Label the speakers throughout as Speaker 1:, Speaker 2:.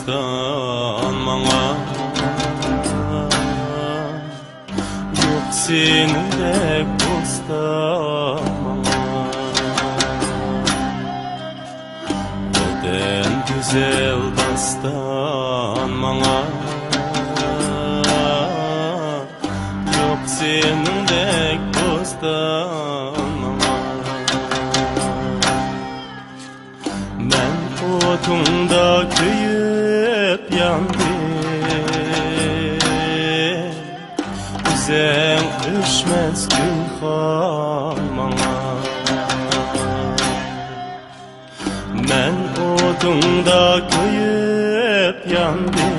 Speaker 1: bostan maňa ýok senindek bostan maňa öden güzel dastan maňa ýok senindek bostan maňa men otunda köyüp yandım Güzel düşmez gülhan maňa men otunda köyüp yandım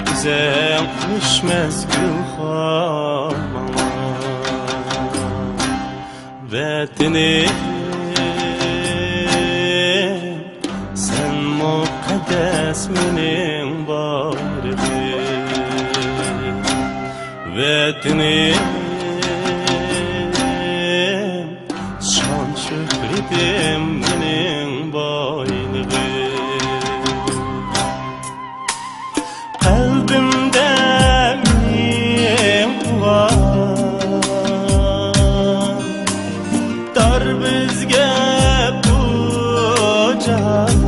Speaker 1: Güzel düşmez gülhan maňa Wetini sen mukaddes meniň bagrymy Wetinim şan şöhretim meniň boýnumy kalbimde meniň ulan dar bizge bu can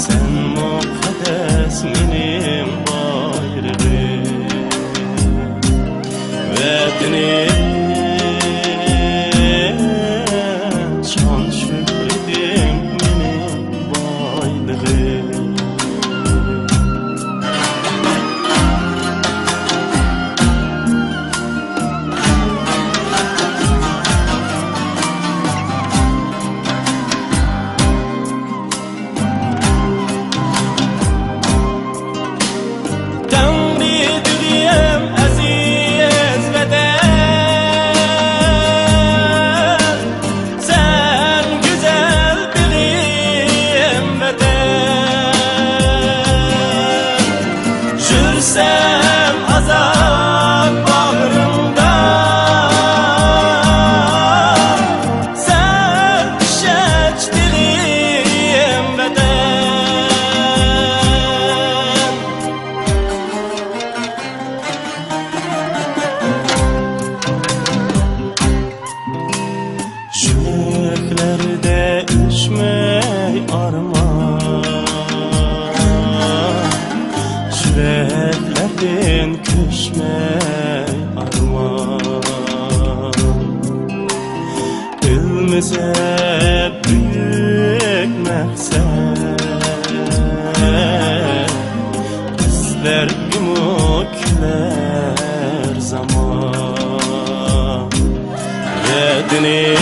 Speaker 1: sen mukaddes meniň bagrymy Wetinim şan şöhretim meniň boýnumy Jursam azap bağrımda sen şeç dilim beden Şöhlerde üşmey arman Yüreklerden köşmey arman Elimize büyük meksed Bizler gümükler zaman Wetinim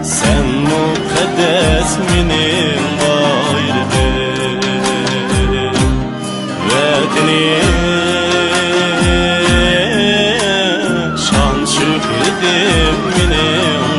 Speaker 1: sen mukaddes meniň bagrymy Wetinim şan şöhretim meniň